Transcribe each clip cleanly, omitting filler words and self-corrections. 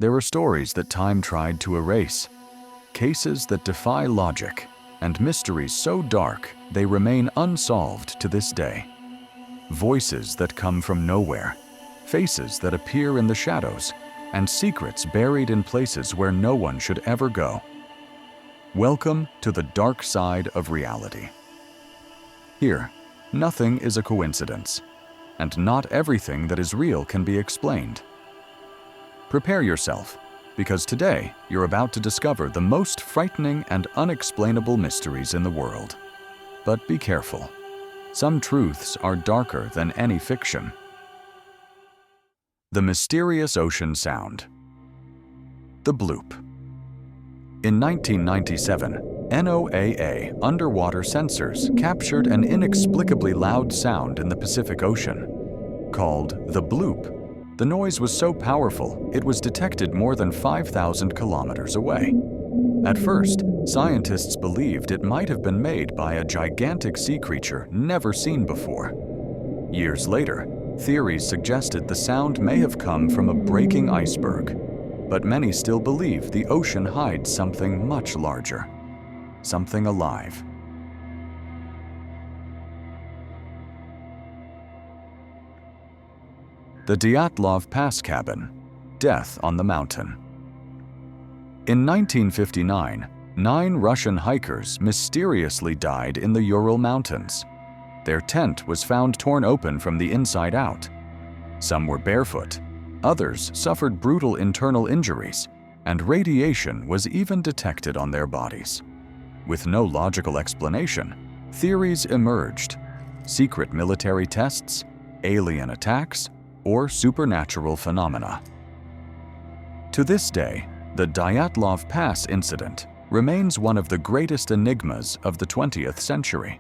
There are stories that time tried to erase, cases that defy logic, and mysteries so dark they remain unsolved to this day. Voices that come from nowhere, faces that appear in the shadows, and secrets buried in places where no one should ever go. Welcome to the dark side of reality. Here, nothing is a coincidence, and not everything that is real can be explained. Prepare yourself, because today you're about to discover the most frightening and unexplainable mysteries in the world. But be careful. Some truths are darker than any fiction. The mysterious ocean sound. The bloop. In 1997, NOAA underwater sensors captured an inexplicably loud sound in the Pacific Ocean. Called the bloop, the noise was so powerful it was detected more than 5,000 kilometers away. At first, scientists believed it might have been made by a gigantic sea creature never seen before. Years later, theories suggested the sound may have come from a breaking iceberg, but many still believe the ocean hides something much larger, something alive. The Dyatlov Pass Cabin, Death on the Mountain. In 1959, 9 Russian hikers mysteriously died in the Ural Mountains. Their tent was found torn open from the inside out. Some were barefoot, others suffered brutal internal injuries, and radiation was even detected on their bodies. With no logical explanation, theories emerged: secret military tests, alien attacks, or supernatural phenomena. To this day, the Dyatlov Pass incident remains one of the greatest enigmas of the 20th century.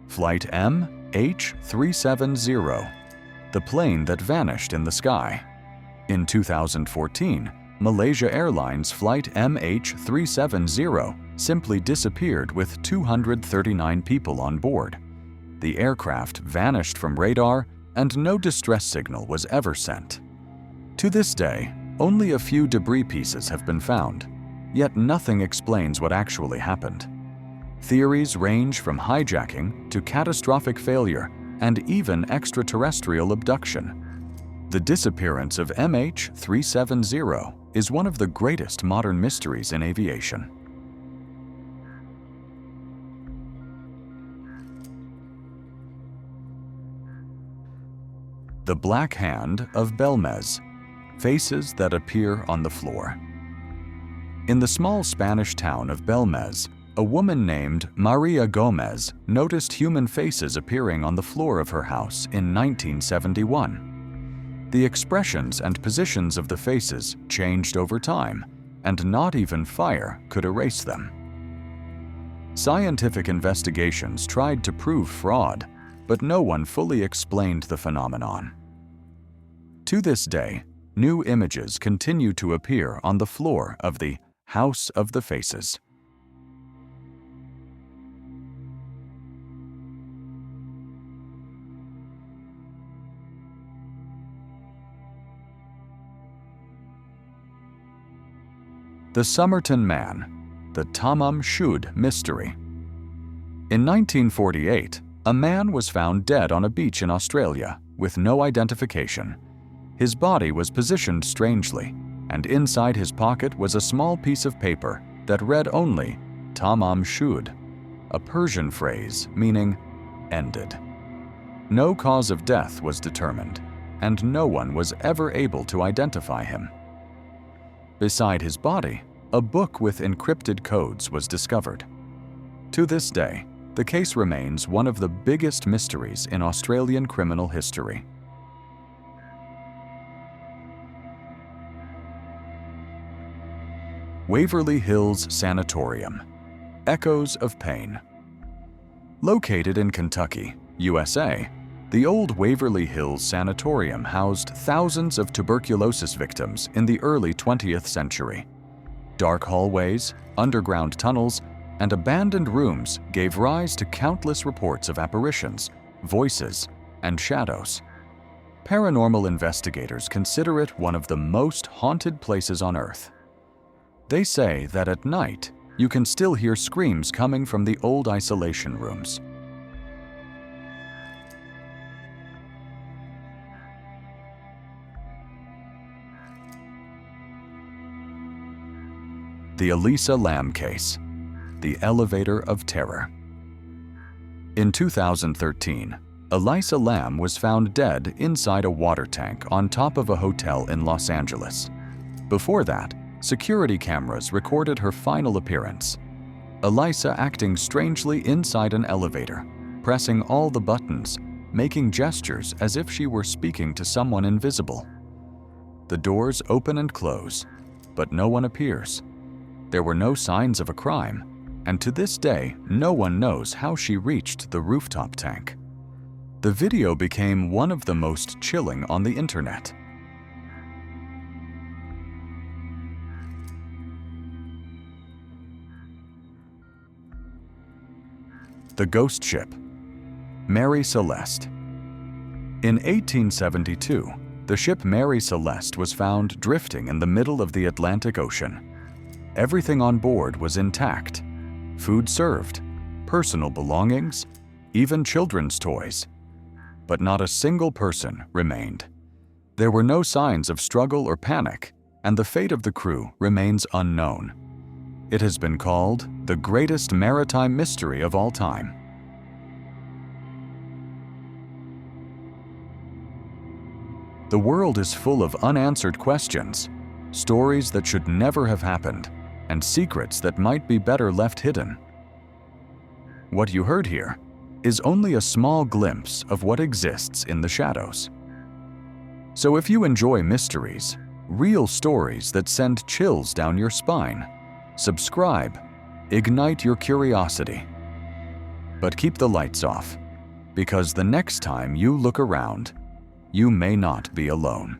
Flight MH370, the plane that vanished in the sky. In 2014, Malaysia Airlines flight MH370 simply disappeared with 239 people on board. The aircraft vanished from radar and no distress signal was ever sent. To this day, only a few debris pieces have been found, yet nothing explains what actually happened. Theories range from hijacking to catastrophic failure and even extraterrestrial abduction. The disappearance of MH370 is one of the greatest modern mysteries in aviation. The Black Hand of Belmez, faces that appear on the floor. In the small Spanish town of Belmez, a woman named Maria Gomez noticed human faces appearing on the floor of her house in 1971. The expressions and positions of the faces changed over time, and not even fire could erase them. Scientific investigations tried to prove fraud, but no one fully explained the phenomenon. To this day, new images continue to appear on the floor of the House of the Faces. The Somerton Man, the Tamam Shud mystery. In 1948, a man was found dead on a beach in Australia with no identification. His body was positioned strangely, and inside his pocket was a small piece of paper that read only Tamam Shud, a Persian phrase meaning ended. No cause of death was determined, and no one was ever able to identify him. Beside his body, a book with encrypted codes was discovered. To this day, the case remains one of the biggest mysteries in Australian criminal history. Waverly Hills Sanatorium, Echoes of Pain. Located in Kentucky, USA, the old Waverly Hills Sanatorium housed thousands of tuberculosis victims in the early 20th century. Dark hallways, underground tunnels, and abandoned rooms gave rise to countless reports of apparitions, voices, and shadows. Paranormal investigators consider it one of the most haunted places on Earth. They say that at night, you can still hear screams coming from the old isolation rooms. The Elisa Lam case, the elevator of terror. In 2013, Elisa Lam was found dead inside a water tank on top of a hotel in Los Angeles. Before that, security cameras recorded her final appearance. Elisa acting strangely inside an elevator, pressing all the buttons, making gestures as if she were speaking to someone invisible. The doors open and close, but no one appears. There were no signs of a crime, and to this day, no one knows how she reached the rooftop tank. The video became one of the most chilling on the internet. The ghost ship, Mary Celeste. In 1872, the ship Mary Celeste was found drifting in the middle of the Atlantic Ocean. Everything on board was intact: food served, personal belongings, even children's toys. But not a single person remained. There were no signs of struggle or panic, and the fate of the crew remains unknown. It has been called the greatest maritime mystery of all time. The world is full of unanswered questions, stories that should never have happened, and secrets that might be better left hidden. What you heard here is only a small glimpse of what exists in the shadows. So if you enjoy mysteries, real stories that send chills down your spine, subscribe, ignite your curiosity. But keep the lights off, because the next time you look around, you may not be alone.